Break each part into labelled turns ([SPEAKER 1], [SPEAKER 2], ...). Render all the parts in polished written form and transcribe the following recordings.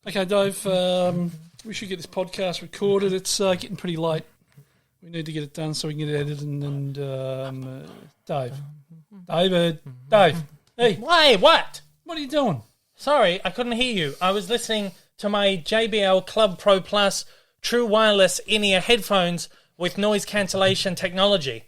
[SPEAKER 1] Okay, Dave, we should get this podcast recorded. It's getting pretty late. We need to get it done so we can get it edited. And Dave. Hey.
[SPEAKER 2] Wait, what?
[SPEAKER 1] What are you doing?
[SPEAKER 2] Sorry, I couldn't hear you. I was listening to my JBL Club Pro Plus true wireless in-ear headphones with noise cancellation technology.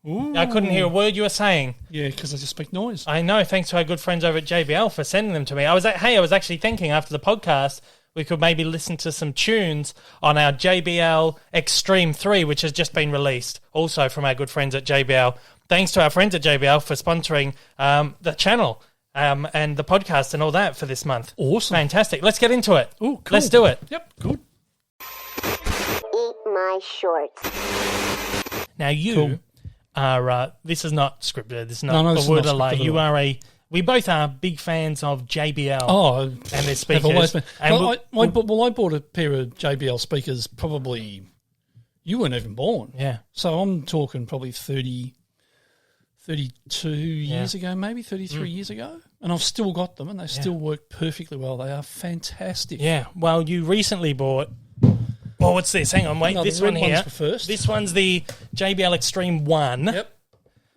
[SPEAKER 1] Ooh.
[SPEAKER 2] I couldn't hear a word you were saying.
[SPEAKER 1] Yeah, because I just speak noise.
[SPEAKER 2] I know. Thanks to our good friends over at JBL for sending them to me. I was actually thinking after the podcast we could maybe listen to some tunes on our JBL Xtreme 3, which has just been released, also from our good friends at JBL. Thanks to our friends at JBL for sponsoring the channel and the podcast and all that for this month.
[SPEAKER 1] Awesome.
[SPEAKER 2] Fantastic. Let's get into it.
[SPEAKER 1] Oh, cool.
[SPEAKER 2] Let's do it.
[SPEAKER 1] Yep, good.
[SPEAKER 3] Eat my shorts.
[SPEAKER 2] Now you...
[SPEAKER 1] Cool.
[SPEAKER 2] This is not scripted. This is not
[SPEAKER 1] No,
[SPEAKER 2] a
[SPEAKER 1] this is
[SPEAKER 2] word
[SPEAKER 1] not
[SPEAKER 2] of lie.
[SPEAKER 1] scripted
[SPEAKER 2] You
[SPEAKER 1] at all.
[SPEAKER 2] are we both are big fans of JBL and their speakers.
[SPEAKER 1] Have always been.
[SPEAKER 2] And
[SPEAKER 1] I bought a pair of JBL speakers probably, you weren't even born.
[SPEAKER 2] yeah,
[SPEAKER 1] So I'm talking probably 32 years ago, maybe 33 years ago. And I've still got them and they still work perfectly well. They are fantastic.
[SPEAKER 2] yeah. Well, you recently bought. Oh, what's this? Hang on, wait.
[SPEAKER 1] No,
[SPEAKER 2] this
[SPEAKER 1] the red
[SPEAKER 2] one here.
[SPEAKER 1] one's the first.
[SPEAKER 2] This one's the JBL Xtreme 1.
[SPEAKER 1] Yep.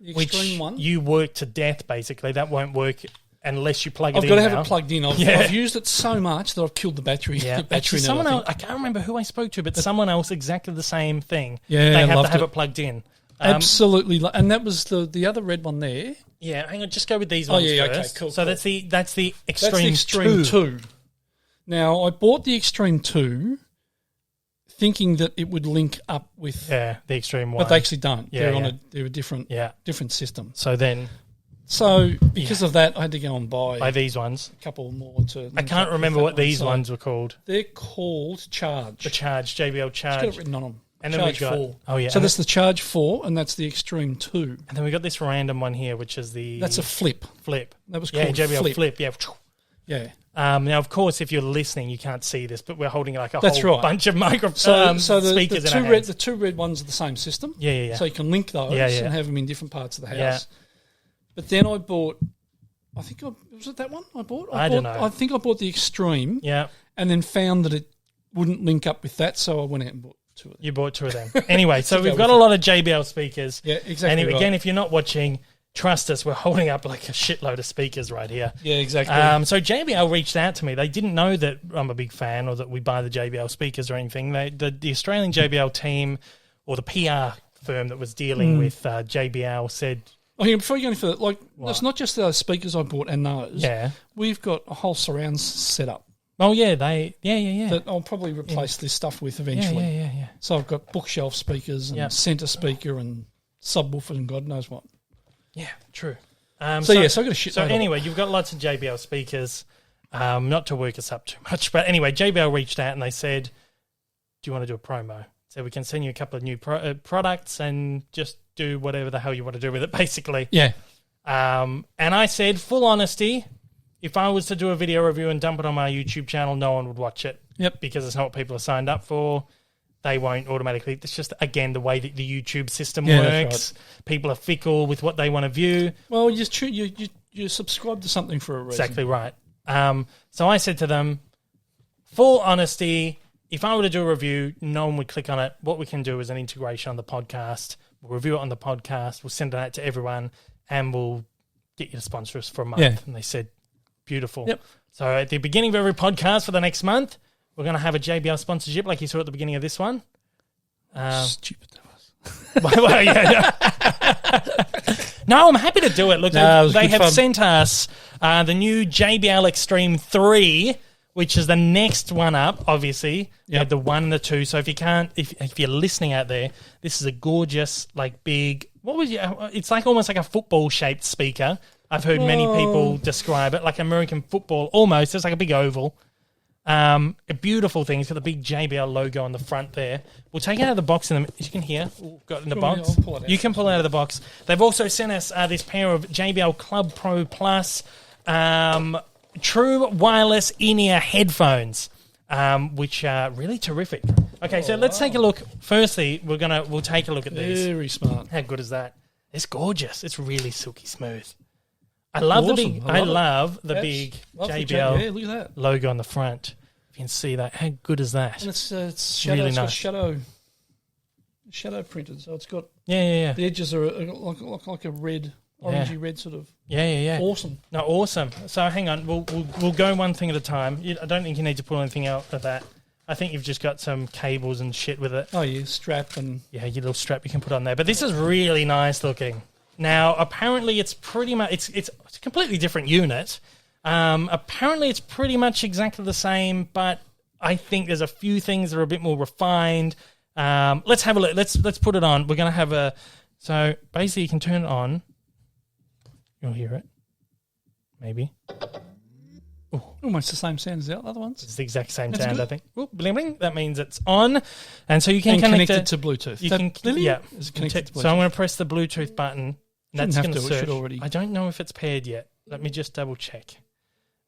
[SPEAKER 1] The
[SPEAKER 2] Which
[SPEAKER 1] Xtreme one.
[SPEAKER 2] you work to death, basically. That won't work unless you plug it in.
[SPEAKER 1] I've got to
[SPEAKER 2] now.
[SPEAKER 1] have it plugged in. I've used it so much that I've killed the battery.
[SPEAKER 2] Yeah,
[SPEAKER 1] The battery
[SPEAKER 2] actually,
[SPEAKER 1] now,
[SPEAKER 2] someone
[SPEAKER 1] I
[SPEAKER 2] else.
[SPEAKER 1] think.
[SPEAKER 2] I can't remember who I spoke to, but someone else exactly the same thing.
[SPEAKER 1] Yeah,
[SPEAKER 2] they have to
[SPEAKER 1] loved
[SPEAKER 2] have
[SPEAKER 1] it.
[SPEAKER 2] it plugged in.
[SPEAKER 1] Absolutely. And that was the other red one there.
[SPEAKER 2] Yeah, hang on. Just go with these ones
[SPEAKER 1] yeah, okay,
[SPEAKER 2] first.
[SPEAKER 1] cool,
[SPEAKER 2] So
[SPEAKER 1] cool.
[SPEAKER 2] that's the Xtreme.
[SPEAKER 1] That's the Xtreme 2. Now, I bought the Xtreme 2 thinking that it would link up with...
[SPEAKER 2] Yeah, the Xtreme 1.
[SPEAKER 1] But they actually don't.
[SPEAKER 2] Yeah,
[SPEAKER 1] They're a different system.
[SPEAKER 2] So then,
[SPEAKER 1] So because of that, I had to go and buy
[SPEAKER 2] by these ones,
[SPEAKER 1] a couple more to...
[SPEAKER 2] I can't remember what these ones were called.
[SPEAKER 1] They're called Charge.
[SPEAKER 2] The Charge, JBL
[SPEAKER 1] It's got
[SPEAKER 2] Charge.
[SPEAKER 1] it written on them.
[SPEAKER 2] And then
[SPEAKER 1] Charge
[SPEAKER 2] we got
[SPEAKER 1] 4.
[SPEAKER 2] Oh yeah.
[SPEAKER 1] So
[SPEAKER 2] and
[SPEAKER 1] that's the Charge 4 and that's the Xtreme 2.
[SPEAKER 2] and then we got this random one here, which is the
[SPEAKER 1] That's a Flip.
[SPEAKER 2] Flip.
[SPEAKER 1] That was
[SPEAKER 2] Yeah,
[SPEAKER 1] called
[SPEAKER 2] JBL Flip. Yeah.
[SPEAKER 1] Yeah.
[SPEAKER 2] Now, of course, if you're listening, you can't see this, but we're holding like a
[SPEAKER 1] That's
[SPEAKER 2] whole
[SPEAKER 1] right.
[SPEAKER 2] bunch of
[SPEAKER 1] So the
[SPEAKER 2] speakers in our
[SPEAKER 1] two
[SPEAKER 2] hands.
[SPEAKER 1] the two red ones are the same system.
[SPEAKER 2] Yeah.
[SPEAKER 1] So you can link those
[SPEAKER 2] Yeah, yeah.
[SPEAKER 1] and have them in different parts of the house.
[SPEAKER 2] Yeah.
[SPEAKER 1] But then I bought, was it that one I bought?
[SPEAKER 2] I don't know.
[SPEAKER 1] I think I bought the Xtreme
[SPEAKER 2] Yeah.
[SPEAKER 1] and then found that it wouldn't link up with that, so I went out and bought two of them.
[SPEAKER 2] You bought two of them. Anyway, so
[SPEAKER 1] To
[SPEAKER 2] we've
[SPEAKER 1] go
[SPEAKER 2] got
[SPEAKER 1] with
[SPEAKER 2] a lot of JBL speakers.
[SPEAKER 1] Yeah, exactly.
[SPEAKER 2] And
[SPEAKER 1] right.
[SPEAKER 2] again, if you're not watching, trust us, we're holding up like a shitload of speakers right here.
[SPEAKER 1] Yeah, exactly.
[SPEAKER 2] So JBL reached out to me. They didn't know that I'm a big fan or that we buy the JBL speakers or anything. The Australian JBL team or the PR firm that was dealing with JBL said,
[SPEAKER 1] Before you go any further, it's not just those speakers I bought and those.
[SPEAKER 2] yeah.
[SPEAKER 1] We've got a whole surround set up
[SPEAKER 2] Oh, yeah, yeah.
[SPEAKER 1] that I'll probably replace this stuff with eventually.
[SPEAKER 2] Yeah.
[SPEAKER 1] So I've got bookshelf speakers and
[SPEAKER 2] Yeah.
[SPEAKER 1] centre speaker and subwoofer and God knows what.
[SPEAKER 2] Yeah, true.
[SPEAKER 1] So I've got a shit
[SPEAKER 2] So
[SPEAKER 1] load of
[SPEAKER 2] anyway, you've got lots of JBL speakers, not to work us up too much. But anyway, JBL reached out and they said, do you want to do a promo? So we can send you a couple of new products and just do whatever the hell you want to do with it, basically.
[SPEAKER 1] Yeah.
[SPEAKER 2] And I said, full honesty, if I was to do a video review and dump it on my YouTube channel, no one would watch it.
[SPEAKER 1] Yep.
[SPEAKER 2] Because it's not what people are signed up for. They won't automatically. It's just, again, the way that the YouTube system
[SPEAKER 1] that's
[SPEAKER 2] works. People are fickle with what they want to view.
[SPEAKER 1] Well, you subscribe to something for a reason.
[SPEAKER 2] Exactly right. So I said to them, full honesty, if I were to do a review, no one would click on it. What we can do is an integration on the podcast. We'll review it on the podcast. We'll send it out to everyone, and we'll get you to sponsor us for a month.
[SPEAKER 1] Yeah.
[SPEAKER 2] And they said, beautiful.
[SPEAKER 1] Yep.
[SPEAKER 2] So at the beginning of every podcast for the next month, we're going to have a JBL sponsorship like you saw at the beginning of this one.
[SPEAKER 1] Stupid that was.
[SPEAKER 2] Well, yeah. No, I'm happy to do it. Look,
[SPEAKER 1] No, it was
[SPEAKER 2] they
[SPEAKER 1] good
[SPEAKER 2] have
[SPEAKER 1] fun.
[SPEAKER 2] sent us the new JBL Xtreme 3, which is the next one up, obviously. We had the 1 and the 2. So if you're listening out there, this is a gorgeous, like big, it's like almost like a football-shaped speaker. I've heard many people describe it like American football, almost. It's like a big oval. A beautiful thing. It's got the big JBL logo on the front there. We'll take it out of the box in you can hear. Got it in the box.
[SPEAKER 1] I'll pull it out.
[SPEAKER 2] You can pull it out of the box. They've also sent us this pair of JBL Club Pro Plus true wireless in-ear headphones, which are really terrific. Okay, so let's take a look. Firstly, we'll take a look at these.
[SPEAKER 1] Very smart.
[SPEAKER 2] How good is that? It's gorgeous. It's really silky smooth. I love
[SPEAKER 1] Awesome.
[SPEAKER 2] I
[SPEAKER 1] I love
[SPEAKER 2] love the
[SPEAKER 1] That's
[SPEAKER 2] big
[SPEAKER 1] lovely.
[SPEAKER 2] JBL
[SPEAKER 1] Yeah, look at that.
[SPEAKER 2] logo on the front. If you can see that, how good is that?
[SPEAKER 1] And it's shadow,
[SPEAKER 2] really
[SPEAKER 1] it's got
[SPEAKER 2] nice.
[SPEAKER 1] shadow printed, so it's got
[SPEAKER 2] Yeah.
[SPEAKER 1] the edges are like a red, orangey red sort of.
[SPEAKER 2] Yeah.
[SPEAKER 1] Awesome.
[SPEAKER 2] No, awesome. So hang on, we'll go one thing at a time. I don't think you need to pull anything out of that. I think you've just got some cables and shit with it.
[SPEAKER 1] Oh yeah, strap and
[SPEAKER 2] Yeah, your little strap you can put on there. But this is really nice looking. Now, apparently it's pretty much it's a completely different unit. Apparently it's pretty much exactly the same, but I think there's a few things that are a bit more refined. Let's have a look. Let's put it on. We're going to have so basically you can turn it on. You'll hear it. Maybe.
[SPEAKER 1] almost the same sound as the other ones.
[SPEAKER 2] It's the exact same
[SPEAKER 1] That's
[SPEAKER 2] sound,
[SPEAKER 1] good.
[SPEAKER 2] I think. Ooh, bling, bling. That means it's on. And so you can
[SPEAKER 1] And
[SPEAKER 2] connect
[SPEAKER 1] connected
[SPEAKER 2] it
[SPEAKER 1] to Bluetooth.
[SPEAKER 2] You
[SPEAKER 1] That
[SPEAKER 2] can,
[SPEAKER 1] really
[SPEAKER 2] yeah.
[SPEAKER 1] is connected to Bluetooth.
[SPEAKER 2] So I'm going to press the Bluetooth button. That's
[SPEAKER 1] have
[SPEAKER 2] going
[SPEAKER 1] to,
[SPEAKER 2] to
[SPEAKER 1] it
[SPEAKER 2] search.
[SPEAKER 1] should already-
[SPEAKER 2] I don't know if it's paired yet. Let me just double check.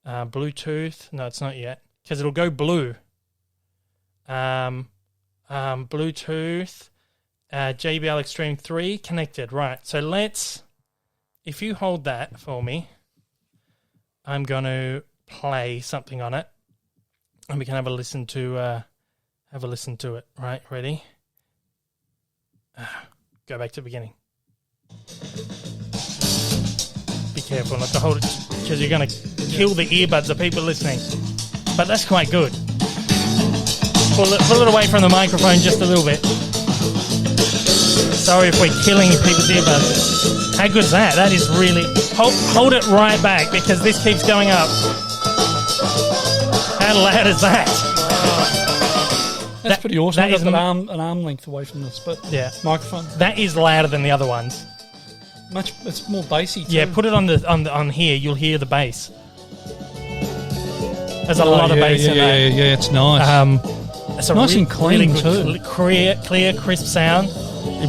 [SPEAKER 2] Bluetooth. No, it's not yet because it'll go blue. Bluetooth. JBL Xtreme 3 connected. Right. So if you hold that for me, I'm going to play something on it, and we can have a listen to it. Right. Ready? Go back to the beginning. Be careful not to hold it because you're going to kill the earbuds of people listening. But that's quite good. Pull it away from the microphone just a little bit. Sorry if we're killing people's earbuds. How good's that? That is really... Hold it right back because this keeps going up. How loud is that?
[SPEAKER 1] That's pretty awesome.
[SPEAKER 2] that
[SPEAKER 1] I've
[SPEAKER 2] is
[SPEAKER 1] got an arm length away from this, but microphone.
[SPEAKER 2] That is louder than the other ones.
[SPEAKER 1] It's more bassy too.
[SPEAKER 2] Yeah, put it on here. You'll hear the bass. There's a lot of bass in that.
[SPEAKER 1] Yeah, it's nice.
[SPEAKER 2] It's a
[SPEAKER 1] Nice and clean
[SPEAKER 2] really good,
[SPEAKER 1] too.
[SPEAKER 2] clear, crisp sound.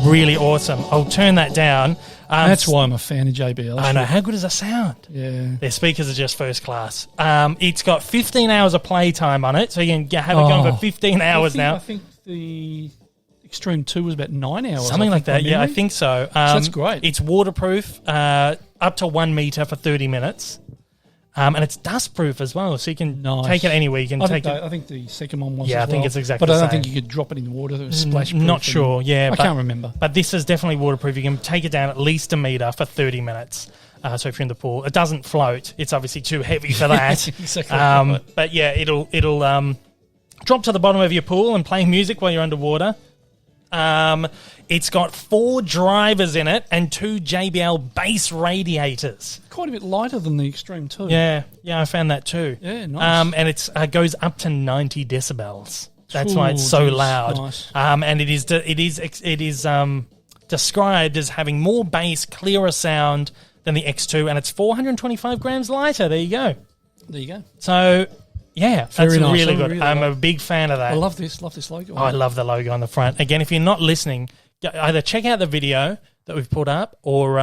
[SPEAKER 2] Really awesome. I'll turn that down.
[SPEAKER 1] That's why I'm a fan of JBL.
[SPEAKER 2] I know. How good does that sound?
[SPEAKER 1] Yeah.
[SPEAKER 2] Their speakers are just first class. It's got 15 hours of playtime on it, so you can have it going for 15 hours now.
[SPEAKER 1] I think the Xtreme 2 was about 9 hours.
[SPEAKER 2] Something like that.
[SPEAKER 1] from
[SPEAKER 2] Yeah, I
[SPEAKER 1] memory.
[SPEAKER 2] think so.
[SPEAKER 1] That's great.
[SPEAKER 2] It's waterproof, up to 1 meter for 30 minutes. And it's dust proof as well, so you can
[SPEAKER 1] Nice.
[SPEAKER 2] take it anywhere. You can
[SPEAKER 1] I
[SPEAKER 2] take
[SPEAKER 1] think,
[SPEAKER 2] it.
[SPEAKER 1] I think the second one was.
[SPEAKER 2] Yeah,
[SPEAKER 1] as
[SPEAKER 2] I think
[SPEAKER 1] well.
[SPEAKER 2] it's exactly
[SPEAKER 1] But I
[SPEAKER 2] the
[SPEAKER 1] don't think
[SPEAKER 2] same.
[SPEAKER 1] you could drop it in the water. It was splash proof.
[SPEAKER 2] Not sure. Yeah,
[SPEAKER 1] I can't remember.
[SPEAKER 2] But this is definitely waterproof. You can take it down at least a meter for 30 minutes. So if you're in the pool, it doesn't float. It's obviously too heavy for that.
[SPEAKER 1] Exactly right.
[SPEAKER 2] But yeah, it'll drop to the bottom of your pool and play music while you're underwater. It's got 4 drivers in it and 2 JBL bass radiators.
[SPEAKER 1] Quite a bit lighter than the Xtreme 2.
[SPEAKER 2] Yeah, I found that too.
[SPEAKER 1] Yeah, nice.
[SPEAKER 2] And it's goes up to 90 decibels. That's why it's
[SPEAKER 1] Ooh,
[SPEAKER 2] so
[SPEAKER 1] geez,
[SPEAKER 2] loud.
[SPEAKER 1] nice.
[SPEAKER 2] And it is described as having more bass, clearer sound than the X2, and it's 425 grams lighter. There you go.
[SPEAKER 1] There you go.
[SPEAKER 2] So yeah,
[SPEAKER 1] Very
[SPEAKER 2] that's
[SPEAKER 1] nice.
[SPEAKER 2] really
[SPEAKER 1] I
[SPEAKER 2] good.
[SPEAKER 1] really
[SPEAKER 2] I'm
[SPEAKER 1] like
[SPEAKER 2] a big fan of that.
[SPEAKER 1] I love this logo.
[SPEAKER 2] Oh, I love the logo on the front. Again, if you're not listening, either check out the video that we've put up or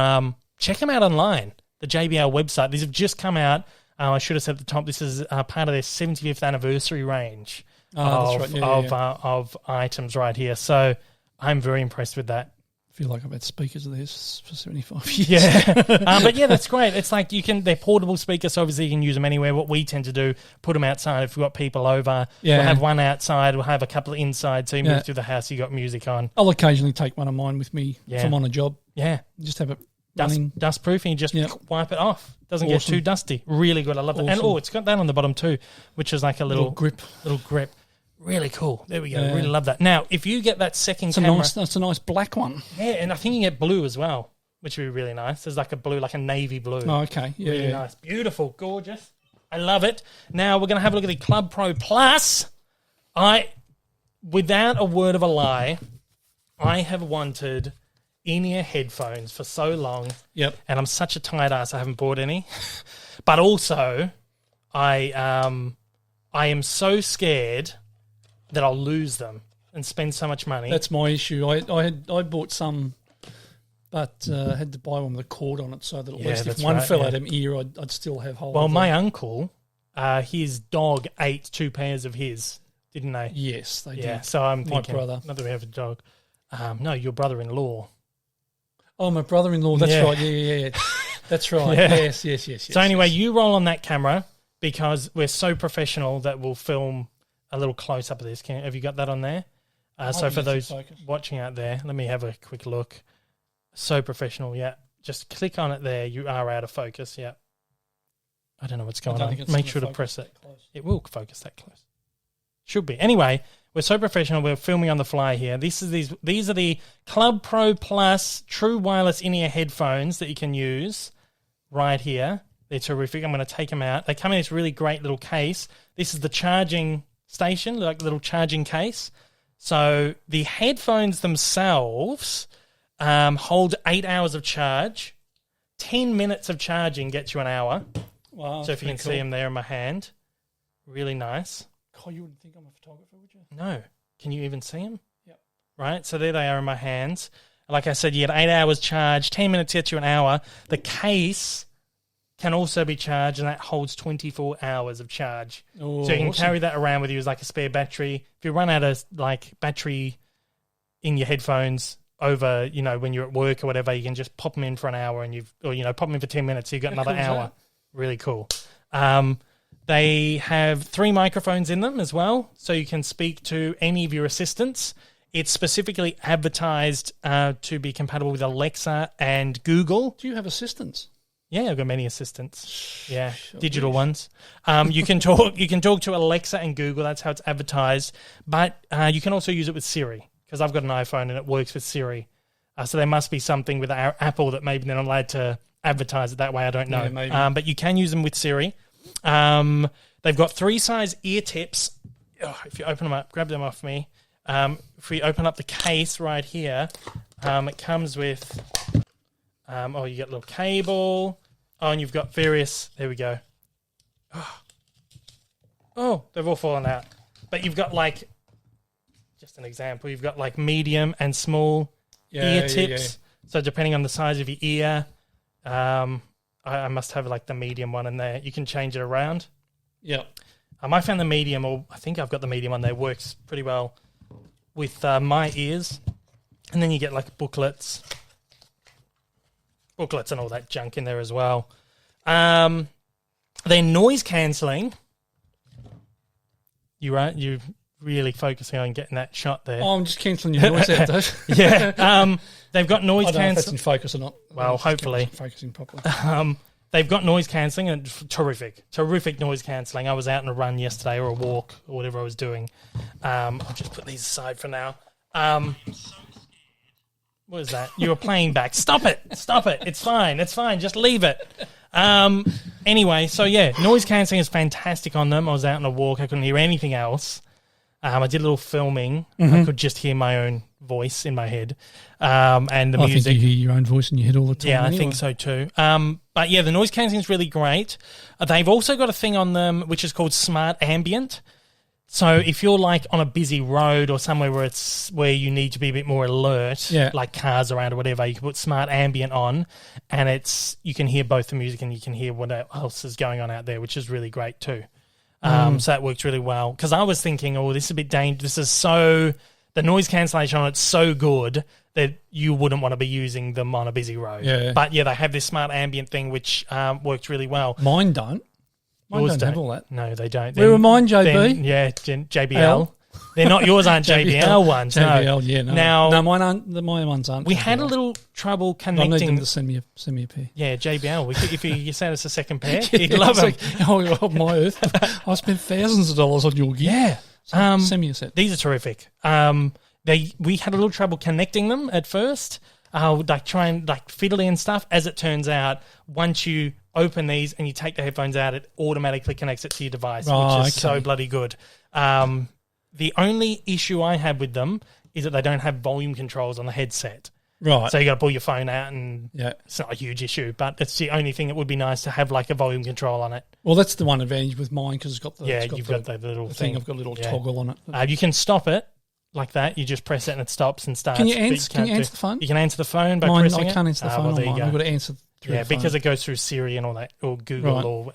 [SPEAKER 2] check them out online, the JBL website. These have just come out. I should have said at the top, this is part of their 75th anniversary range
[SPEAKER 1] that's right.
[SPEAKER 2] of items right here. So I'm very impressed with that.
[SPEAKER 1] I feel like I've had speakers of this for 75 years.
[SPEAKER 2] Yeah. But yeah, that's great. It's like they're portable speakers, so obviously you can use them anywhere. What we tend to do, put them outside if we've got people over.
[SPEAKER 1] Yeah.
[SPEAKER 2] We'll have one outside, we'll have a couple inside, so you
[SPEAKER 1] Yeah.
[SPEAKER 2] move through the house, you got music on.
[SPEAKER 1] I'll occasionally take one of mine with me
[SPEAKER 2] Yeah.
[SPEAKER 1] if I'm on a job.
[SPEAKER 2] Yeah.
[SPEAKER 1] Just have it running.
[SPEAKER 2] Dust proof, and you just
[SPEAKER 1] Yep.
[SPEAKER 2] wipe it off. Doesn't get
[SPEAKER 1] Awesome.
[SPEAKER 2] too dusty. Really good. I love it. And
[SPEAKER 1] Awesome.
[SPEAKER 2] it's got that on the bottom too, which is like a
[SPEAKER 1] Little grip.
[SPEAKER 2] Little grip. Really cool. There we go.
[SPEAKER 1] Yeah.
[SPEAKER 2] Really love that. Now, if you get that second
[SPEAKER 1] It's
[SPEAKER 2] camera,
[SPEAKER 1] that's a nice black one.
[SPEAKER 2] yeah, and I think you get blue as well, which would be really nice. There's like a blue, like a navy blue.
[SPEAKER 1] Oh, okay. Yeah.
[SPEAKER 2] Really nice. Beautiful. Gorgeous. I love it. Now we're going to have a look at the Club Pro Plus. Without a word of a lie, I have wanted in-ear headphones for so long.
[SPEAKER 1] Yep.
[SPEAKER 2] And I'm such a tight ass I haven't bought any. But also, I am so scared that I'll lose them and spend so much money.
[SPEAKER 1] That's my issue. I bought some, but had to buy one with a cord on it so that at
[SPEAKER 2] Yeah,
[SPEAKER 1] least if
[SPEAKER 2] that's
[SPEAKER 1] one
[SPEAKER 2] right,
[SPEAKER 1] fell
[SPEAKER 2] yeah.
[SPEAKER 1] out of my ear, I'd still have hold
[SPEAKER 2] well,
[SPEAKER 1] of
[SPEAKER 2] my
[SPEAKER 1] them.
[SPEAKER 2] uncle, his dog ate 2 pairs of his, didn't they?
[SPEAKER 1] Yes, they
[SPEAKER 2] Yeah,
[SPEAKER 1] did.
[SPEAKER 2] so I'm
[SPEAKER 1] My
[SPEAKER 2] thinking,
[SPEAKER 1] brother.
[SPEAKER 2] not that we have a dog. No, your brother-in-law.
[SPEAKER 1] Oh, my brother-in-law. That's
[SPEAKER 2] Yeah.
[SPEAKER 1] right. Yeah. That's right.
[SPEAKER 2] Yeah.
[SPEAKER 1] Yes.
[SPEAKER 2] So anyway, you roll on that camera because we're so professional that we'll film a little close up of this. Have you got that on there? So for those watching out there, let me have a quick look. So professional, yeah. Just click on it there. You are out of focus, yeah. I don't know what's going on. Make sure to press it. It will focus that close. Should be. Anyway, we're so professional. We're filming on the fly here. These are the Club Pro Plus true wireless in-ear headphones that you can use right here. They're terrific. I'm going to take them out. They come in this really great little case. This is the charging station, like the little charging case. So the headphones themselves hold 8 hours of charge. 10 minutes of charging gets you an hour.
[SPEAKER 1] Wow.
[SPEAKER 2] So if you can see them there in my hand, really nice.
[SPEAKER 1] God, you wouldn't think I'm a photographer, would you?
[SPEAKER 2] No. Can you even see them?
[SPEAKER 1] Yep.
[SPEAKER 2] Right, so there they are in my hands. Like I said, you get 8 hours charge, 10 minutes gets you an hour. The case can also be charged, and that holds 24 hours of charge.
[SPEAKER 1] Oh,
[SPEAKER 2] so you can carry that around with you as like a spare battery. If you run out of like battery in your headphones over, when you're at work or whatever, you can just pop them in for an hour pop them in for 10 minutes. So you've got another hour. Really cool. They have 3 microphones in them as well, so you can speak to any of your assistants. It's specifically advertised to be compatible with Alexa and Google.
[SPEAKER 1] Do you have assistants?
[SPEAKER 2] Yeah, I've got many assistants. Yeah, digital ones. You can talk to Alexa and Google. That's how it's advertised. But you can also use it with Siri, because I've got an iPhone and it works with Siri. So there must be something with our Apple that maybe they're not allowed to advertise it that way. I don't know.
[SPEAKER 1] Yeah,
[SPEAKER 2] but you can use them with Siri. They've got 3 size ear tips. Oh, if you open them up, grab them off me. If we open up the case right here, it comes with, you get a little cable. Oh, and you've got various, there we go. Oh, they've all fallen out. But you've got just an example, you've got medium and small ear tips. Yeah. So depending on the size of your ear, I must have the medium one in there. You can change it around.
[SPEAKER 1] Yeah.
[SPEAKER 2] I found the medium, or I think I've got the medium one there, works pretty well with my ears. And then you get booklets and all that junk in there as well. They're noise cancelling. You're really focusing on getting that shot there.
[SPEAKER 1] Oh, I'm just cancelling your noise out, Dave.
[SPEAKER 2] Yeah. They've got noise cancelling. I don't know if that's
[SPEAKER 1] in focus or not.
[SPEAKER 2] Well, hopefully.
[SPEAKER 1] Focusing properly.
[SPEAKER 2] They've got noise cancelling and terrific noise cancelling. I was out on a run yesterday or a walk or whatever I was doing. I'll just put these aside for now. What is that? You were playing back. Stop it. It's fine. Just leave it. Anyway, so yeah, noise cancelling is fantastic on them. I was out on a walk. I couldn't hear anything else. I did a little filming. Mm-hmm. I could just hear my own voice in my head. And the music.
[SPEAKER 1] I think you hear your own voice in your head all the time.
[SPEAKER 2] Yeah,
[SPEAKER 1] anyway.
[SPEAKER 2] I think so too. But yeah, the noise cancelling is really great. They've also got a thing on them which is called Smart Ambient. So if you're on a busy road or somewhere where you need to be a bit more alert, like cars around or whatever, you can put Smart Ambient on, and you can hear both the music and you can hear what else is going on out there, which is really great too. So that works really well. Because I was thinking, this is a bit dangerous. The noise cancellation on it's so good that you wouldn't want to be using them on a busy road. Yeah. But yeah, they have this Smart Ambient thing which works really well.
[SPEAKER 1] Mine don't. Mine don't have all that.
[SPEAKER 2] No, they don't.
[SPEAKER 1] Where are mine, JB?
[SPEAKER 2] Yeah, JBL. They're not yours. Aren't JBL ones?
[SPEAKER 1] JBL,
[SPEAKER 2] no.
[SPEAKER 1] Yeah. No.
[SPEAKER 2] Now,
[SPEAKER 1] mine aren't. My ones aren't.
[SPEAKER 2] We had a little trouble connecting.
[SPEAKER 1] I need them to send me a pair.
[SPEAKER 2] Yeah, JBL. If you send us a second pair, you'd love them.
[SPEAKER 1] Oh my earth! I spent thousands of dollars on your gear.
[SPEAKER 2] Yeah.
[SPEAKER 1] So send me a set.
[SPEAKER 2] These are terrific. We had a little trouble connecting them at first. Trying fiddly and stuff. As it turns out, once you open these and you take the headphones out, it automatically connects it to your device, which is so bloody good. The only issue I have with them is that they don't have volume controls on the headset.
[SPEAKER 1] Right.
[SPEAKER 2] So you got to pull your phone out, and it's not a huge issue, but it's the only thing that would be nice to have a volume control on it.
[SPEAKER 1] Well, that's the one advantage with mine because it's got the
[SPEAKER 2] you've got the little thing.
[SPEAKER 1] I've got a little toggle on it.
[SPEAKER 2] You can stop it. Like that, you just press it and it stops and starts.
[SPEAKER 1] Can you answer the phone?
[SPEAKER 2] You can answer the phone by pressing it.
[SPEAKER 1] I can't answer the phone on mine. I've got to answer through the phone.
[SPEAKER 2] Because it goes through Siri and all that, or Google, or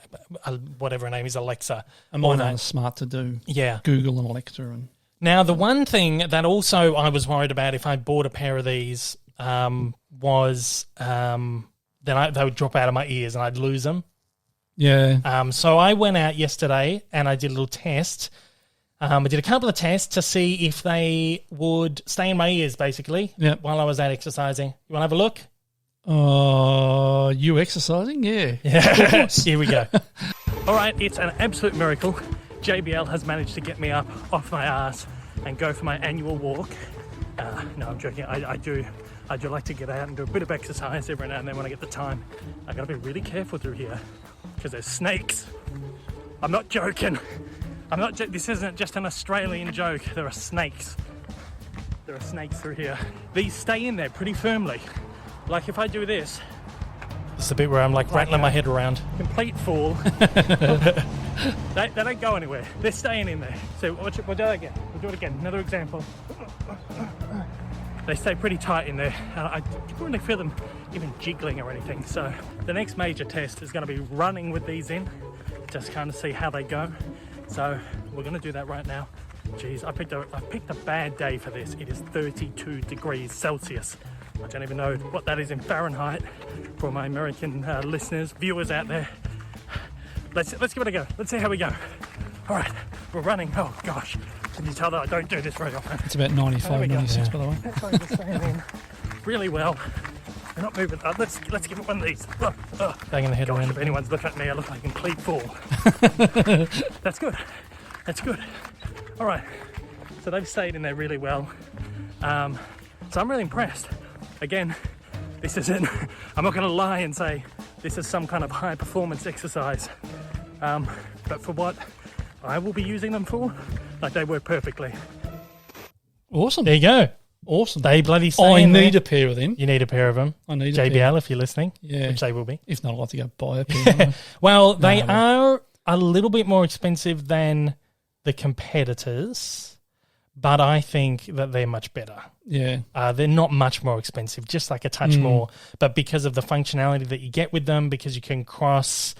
[SPEAKER 2] whatever her name is, Alexa.
[SPEAKER 1] And mine aren't smart to do Google and Alexa.
[SPEAKER 2] Now, the one thing that also I was worried about if I bought a pair of these was then they would drop out of my ears and I'd lose them.
[SPEAKER 1] Yeah.
[SPEAKER 2] So I went out yesterday and I did a little test. We did a couple of tests to see if they would stay in my ears, basically, while I was out exercising. You want to have a look?
[SPEAKER 1] You exercising? Yeah.
[SPEAKER 2] Here we go. All right, it's an absolute miracle. JBL has managed to get me up off my ass and go for my annual walk. No, I'm joking. I do like to get out and do a bit of exercise every now and then when I get the time. I got to be really careful through here because there's snakes. I'm not joking. This isn't just an Australian joke. There are snakes. There are snakes through here. These stay in there pretty firmly. Like if I do this. This is the bit where I'm like rattling my head around. Complete fool. They don't go anywhere. They're staying in there. So we'll do that again. We'll do it again. Another example. They stay pretty tight in there. I can't really feel them even jiggling or anything. So the next major test is going to be running with these in. Just kind of see how they go. So we're going to do that right now. Jeez, I picked a bad day for this. It is 32 degrees Celsius. I don't even know what that is in Fahrenheit for my American listeners, viewers out there. Let's give it a go. Let's see how we go. All right, we're running. Oh gosh, can you tell that I don't do this very often?
[SPEAKER 1] It's about 95, 96 by the way.
[SPEAKER 2] That's why we're staying in really well. We're not moving. Let's give it one of these. Banging the head around. If anyone's looking at me, I look like a complete fool. That's good. That's good. All right. So they've stayed in there really well. So I'm really impressed. Again, this isn't. I'm not going to lie and say this is some kind of high performance exercise. But for what I will be using them for, like they work perfectly.
[SPEAKER 1] Awesome.
[SPEAKER 2] There you go.
[SPEAKER 1] Awesome.
[SPEAKER 2] They bloody stay
[SPEAKER 1] I
[SPEAKER 2] in
[SPEAKER 1] need
[SPEAKER 2] there.
[SPEAKER 1] a pair of them.
[SPEAKER 2] You need a pair of them.
[SPEAKER 1] I need
[SPEAKER 2] JBL
[SPEAKER 1] a pair.
[SPEAKER 2] if you're listening.
[SPEAKER 1] Yeah.
[SPEAKER 2] Which they will be.
[SPEAKER 1] If not, I'll have to go buy a pair.
[SPEAKER 2] Well, they are a little bit more expensive than the competitors, but I think that they're much better.
[SPEAKER 1] Yeah.
[SPEAKER 2] They're not much more expensive, just like a touch more. But because of the functionality that you get with them, because you can cross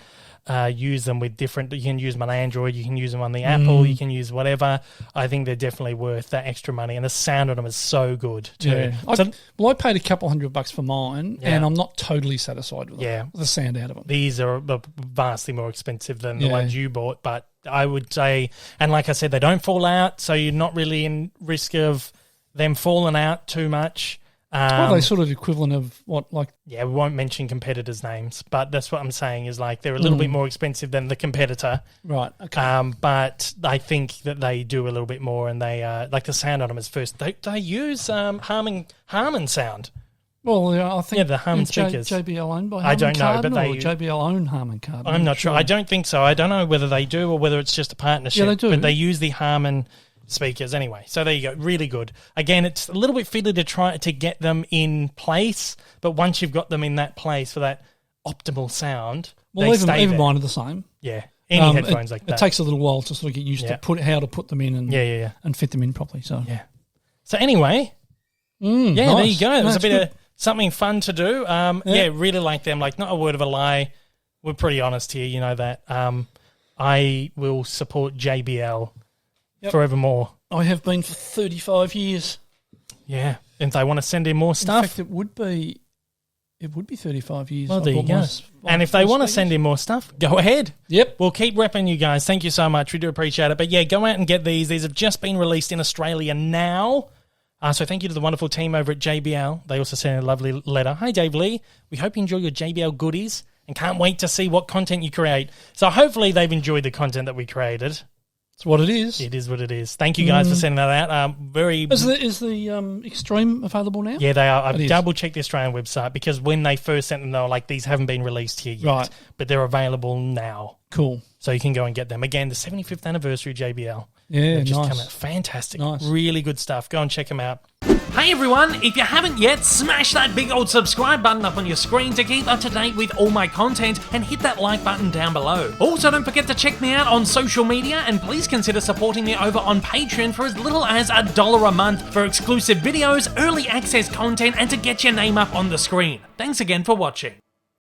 [SPEAKER 2] use them with different, you can use them on Android, you can use them on the Apple, you can use whatever. I think they're definitely worth that extra money, and the sound on them is so good too.
[SPEAKER 1] Yeah.
[SPEAKER 2] So,
[SPEAKER 1] I paid a couple $100 for mine, and I'm not totally satisfied with the sound out of them.
[SPEAKER 2] These are vastly more expensive than the ones you bought, but I would say, and like I said, they don't fall out, so you're not really in risk of them falling out too much.
[SPEAKER 1] Well, they sort of equivalent of what, like...
[SPEAKER 2] Yeah, we won't mention competitors' names, but that's what I'm saying is like they're a little bit more expensive than the competitor.
[SPEAKER 1] Right, okay.
[SPEAKER 2] But I think that they do a little bit more, and they, like the sound on them is first. They use Harman sound.
[SPEAKER 1] Well, I think...
[SPEAKER 2] the Harman speakers.
[SPEAKER 1] JBL owned by Harman
[SPEAKER 2] I don't know,
[SPEAKER 1] Kardon,
[SPEAKER 2] but they...
[SPEAKER 1] or JBL own Harman Kardon.
[SPEAKER 2] I'm not sure. I don't think so. I don't know whether they do or whether it's just a partnership.
[SPEAKER 1] Yeah, they do.
[SPEAKER 2] But they use the Harman speakers anyway. So there you go. Really good. Again, it's a little bit fiddly to try to get them in place, but once you've got them in that place for that optimal sound,
[SPEAKER 1] well, even mine are the same.
[SPEAKER 2] Yeah. Any headphones like that.
[SPEAKER 1] It takes a little while to sort of get used to how to put them in and and fit them in properly. So
[SPEAKER 2] So anyway,
[SPEAKER 1] nice.
[SPEAKER 2] there you go. It was
[SPEAKER 1] That's
[SPEAKER 2] a bit
[SPEAKER 1] good.
[SPEAKER 2] of something fun to do. Really like them. Like, not a word of a lie. We're pretty honest here. You know that. I will support JBL forevermore.
[SPEAKER 1] I have been for 35 years.
[SPEAKER 2] Yeah. And if they want to send in more stuff.
[SPEAKER 1] In fact, it would be 35 years.
[SPEAKER 2] Well, there you go. And if they want to send in more stuff, go ahead.
[SPEAKER 1] Yep.
[SPEAKER 2] We'll keep repping you guys. Thank you so much. We do appreciate it. But yeah, go out and get these. These have just been released in Australia now. So thank you to the wonderful team over at JBL. They also sent a lovely letter. Hi, Dave Lee. We hope you enjoy your JBL goodies and can't wait to see what content you create. So hopefully they've enjoyed the content that we created.
[SPEAKER 1] It's what it is.
[SPEAKER 2] It is what it is. Thank you guys for sending that out.
[SPEAKER 1] Is the Xtreme available now?
[SPEAKER 2] Yeah, they are. I've double-checked the Australian website because when they first sent them, they were like, these haven't been released here yet.
[SPEAKER 1] Right.
[SPEAKER 2] But they're available now.
[SPEAKER 1] Cool.
[SPEAKER 2] So you can go and get them. Again, the 75th anniversary of JBL.
[SPEAKER 1] Yeah,
[SPEAKER 2] just
[SPEAKER 1] nice.
[SPEAKER 2] come out. Fantastic.
[SPEAKER 1] Nice.
[SPEAKER 2] Really good stuff. Go and check them out. Hey everyone, if you haven't yet, smash that big old subscribe button up on your screen to keep up to date with all my content and hit that like button down below. Also, don't forget to check me out on social media and please consider supporting me over on Patreon for as little as $1 a month for exclusive videos, early access content and to get your name up on the screen. Thanks again for watching.